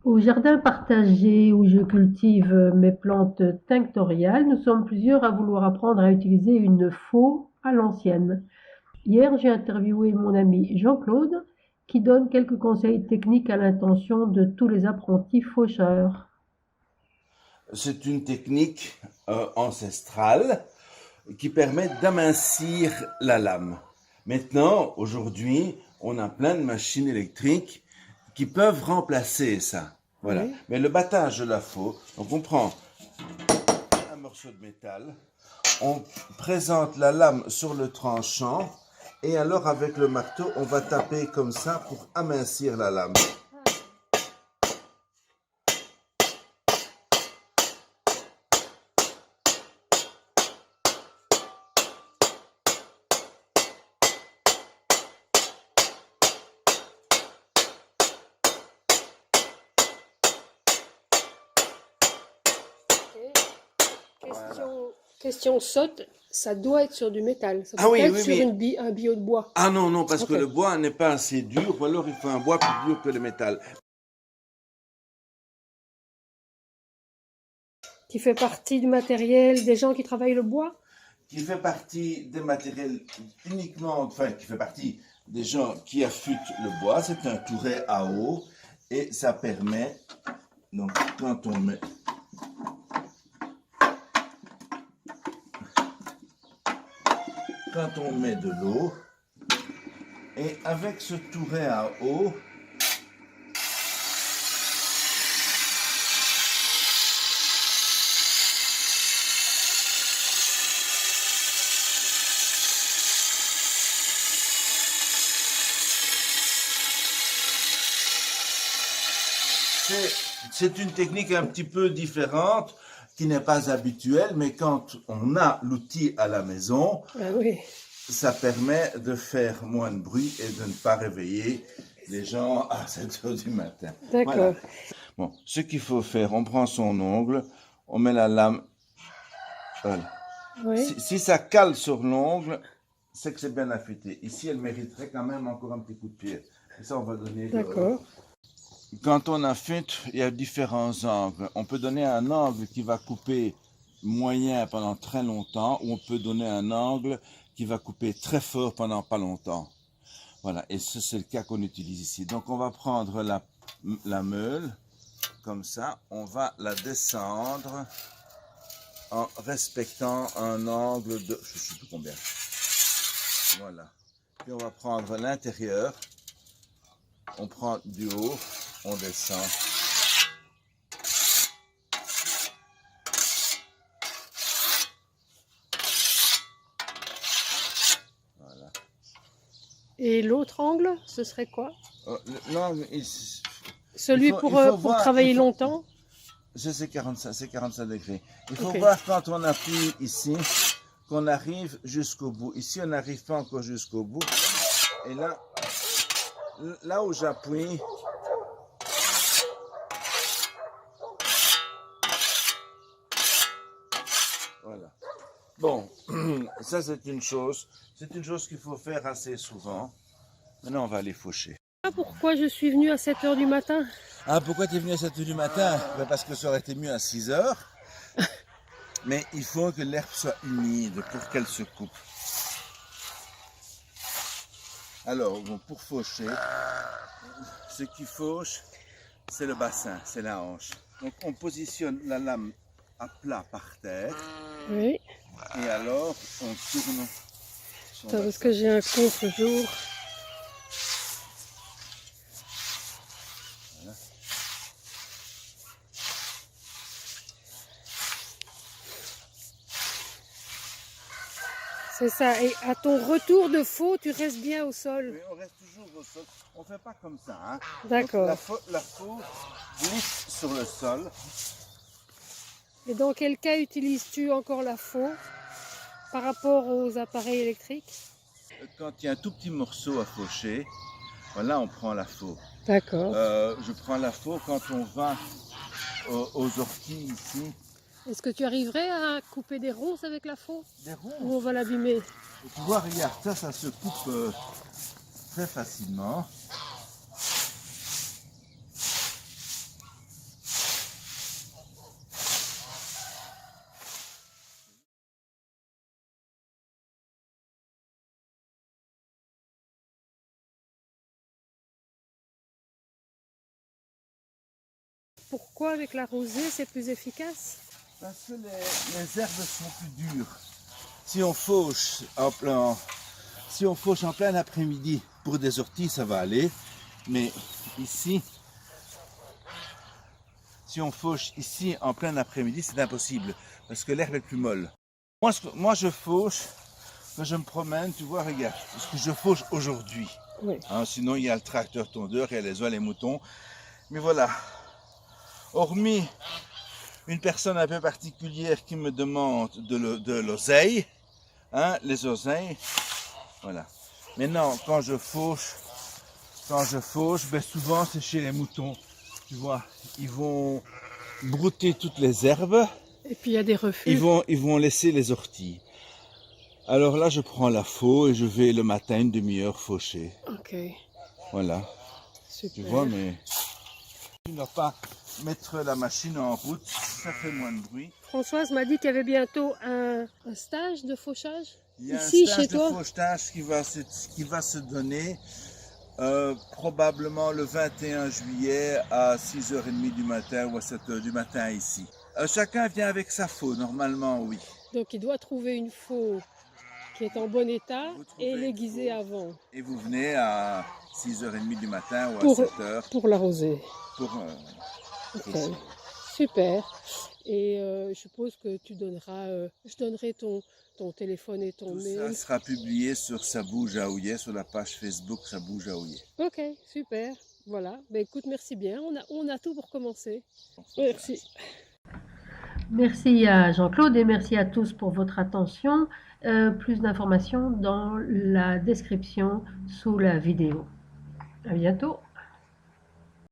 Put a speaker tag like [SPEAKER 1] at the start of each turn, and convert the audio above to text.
[SPEAKER 1] Au jardin partagé où je cultive mes plantes tinctoriales, nous sommes plusieurs à vouloir apprendre à utiliser une faux à l'ancienne. Hier, j'ai interviewé mon ami Jean-Claude qui donne quelques conseils techniques à l'intention de tous les apprentis faucheurs.
[SPEAKER 2] C'est une technique ancestrale qui permet d'amincir la lame. Maintenant, aujourd'hui, on a plein de machines électriques qui peuvent remplacer ça. Voilà.
[SPEAKER 1] Oui.
[SPEAKER 2] Mais le battage de la faux, donc on prend un morceau de métal, on présente la lame sur le tranchant et alors avec le marteau, on va taper comme ça pour amincir la lame. Voilà.
[SPEAKER 3] Question saute, ça doit être sur du métal. Ça
[SPEAKER 2] Ah
[SPEAKER 3] peut pas
[SPEAKER 2] oui,
[SPEAKER 3] être
[SPEAKER 2] oui,
[SPEAKER 3] sur
[SPEAKER 2] oui.
[SPEAKER 3] un bio de bois.
[SPEAKER 2] Ah non, non, parce que
[SPEAKER 3] Ok.
[SPEAKER 2] le bois n'est pas assez dur, ou alors il faut un bois plus dur que le métal.
[SPEAKER 3] Qui fait partie du matériel des gens qui travaillent le bois?
[SPEAKER 2] Qui fait partie des matériels uniquement, enfin, qui fait partie des gens qui affûtent le bois. C'est un touret à eau et ça permet, donc, quand on met de l'eau, et avec ce touret à eau, c'est une technique un petit peu différente, qui n'est pas habituelle, mais quand on a l'outil à la maison,
[SPEAKER 3] Ah oui.
[SPEAKER 2] ça permet de faire moins de bruit et de ne pas réveiller les gens à 7 heures du matin.
[SPEAKER 3] D'accord.
[SPEAKER 2] Voilà. Bon, ce qu'il faut faire, on prend son ongle, on met la lame. Voilà.
[SPEAKER 3] Oui.
[SPEAKER 2] Si ça cale sur l'ongle, c'est que c'est bien affûté. Ici, elle mériterait quand même encore un petit coup de pied. Et ça, on va donner dehors.
[SPEAKER 3] D'accord.
[SPEAKER 2] Quand on affûte, il y a différents angles. On peut donner un angle qui va couper moyen pendant très longtemps, ou on peut donner un angle qui va couper très fort pendant pas longtemps. Voilà, et ça c'est le cas qu'on utilise ici. Donc on va prendre la meule, comme ça, on va la descendre en respectant un angle de, je ne sais plus combien. Voilà. Puis on va prendre l'intérieur, on prend du haut, on descend. Voilà.
[SPEAKER 3] Et l'autre angle, ce serait quoi?
[SPEAKER 2] L'angle,
[SPEAKER 3] Celui
[SPEAKER 2] il faut
[SPEAKER 3] pour
[SPEAKER 2] voir,
[SPEAKER 3] travailler longtemps?
[SPEAKER 2] c'est 45 degrés. Il faut
[SPEAKER 3] Ok.
[SPEAKER 2] voir quand on appuie ici, qu'on arrive jusqu'au bout. Ici, on n'arrive pas encore jusqu'au bout. Et là où j'appuie, voilà. Bon, ça c'est une chose. C'est une chose qu'il faut faire assez souvent. Maintenant, on va aller faucher.
[SPEAKER 3] Ah, pourquoi je suis venue à 7 heures du matin?
[SPEAKER 2] Ah, pourquoi tu es venu à 7 heures du matin? Ben, parce que ça aurait été mieux à 6 heures. Mais il faut que l'herbe soit humide pour qu'elle se coupe. Alors, bon, pour faucher, ce qui fauche, c'est le bassin, c'est la hanche. Donc, on positionne la lame à plat par terre.
[SPEAKER 3] Oui.
[SPEAKER 2] Et alors, on tourne son
[SPEAKER 3] Attends, parce
[SPEAKER 2] bassin.
[SPEAKER 3] que j'ai un contre-jour.
[SPEAKER 2] Voilà.
[SPEAKER 3] C'est ça. Et à ton retour de faux, tu restes bien au sol.
[SPEAKER 2] Mais on reste toujours au sol. On ne fait pas comme ça. Hein.
[SPEAKER 3] D'accord.
[SPEAKER 2] La faux glisse sur le sol.
[SPEAKER 3] Et dans quel cas utilises-tu encore la faux par rapport aux appareils électriques?
[SPEAKER 2] Quand il y a un tout petit morceau à faucher, voilà, on prend la faux.
[SPEAKER 3] D'accord.
[SPEAKER 2] Je prends la faux quand on va aux orties ici.
[SPEAKER 3] Est-ce que tu arriverais à couper des ronces avec la faux?
[SPEAKER 2] Des ronces.
[SPEAKER 3] Ou on va l'abîmer?
[SPEAKER 2] Et tu vois, regarde, ça se coupe très facilement.
[SPEAKER 3] pourquoi avec la rosée c'est plus efficace?
[SPEAKER 2] Parce que les herbes sont plus dures. Si on fauche en plein après-midi pour des orties, ça va aller. Mais ici, si on fauche ici en plein après-midi, c'est impossible. Parce que l'herbe est plus molle. Moi, je fauche, quand je me promène, tu vois, regarde, ce que je fauche aujourd'hui.
[SPEAKER 3] Oui.
[SPEAKER 2] Hein, sinon, il y a le tracteur tondeur, il y a les oies, les moutons. Mais voilà, hormis une personne un peu particulière qui me demande de l'oseille, hein, les oseilles, voilà. Maintenant, quand je fauche, ben souvent c'est chez les moutons, tu vois, ils vont brouter toutes les herbes,
[SPEAKER 3] Et puis il y a des refus.
[SPEAKER 2] ils vont laisser les orties. Alors là, je prends la faux et je vais le matin une demi-heure faucher.
[SPEAKER 3] Ok,
[SPEAKER 2] Voilà,
[SPEAKER 3] super.
[SPEAKER 2] tu vois, mais tu ne dois pas mettre la machine en route, ça fait moins de bruit.
[SPEAKER 3] Françoise m'a dit qu'il y avait bientôt un stage de fauchage.
[SPEAKER 2] Il y a
[SPEAKER 3] Ici,
[SPEAKER 2] un stage
[SPEAKER 3] chez
[SPEAKER 2] de
[SPEAKER 3] toi?
[SPEAKER 2] fauchetage qui va se donner probablement le 21 juillet à 6h30 du matin ou à 7h du matin ici. Chacun vient avec sa faux, normalement, oui.
[SPEAKER 3] Donc il doit trouver une faux qui est en bon état
[SPEAKER 2] Vous trouvez
[SPEAKER 3] et
[SPEAKER 2] une
[SPEAKER 3] l'aiguiser
[SPEAKER 2] faux.
[SPEAKER 3] avant.
[SPEAKER 2] Et vous venez à 6h30 du matin ou à
[SPEAKER 3] Pour-
[SPEAKER 2] 7h
[SPEAKER 3] Pour la rosée.
[SPEAKER 2] pour...
[SPEAKER 3] Ok,
[SPEAKER 2] faucher.
[SPEAKER 3] super. Et je suppose que tu donneras, je donnerai ton téléphone et ton
[SPEAKER 2] Tout
[SPEAKER 3] mail.
[SPEAKER 2] ça sera publié sur Sabou Jaouye, sur la page Facebook Sabou Jaouye.
[SPEAKER 3] Ok, super. Voilà. Ben écoute, merci bien. On a tout pour commencer. Merci.
[SPEAKER 1] Merci à Jean-Claude et merci à tous pour votre attention. Plus d'informations dans la description sous la vidéo. À bientôt.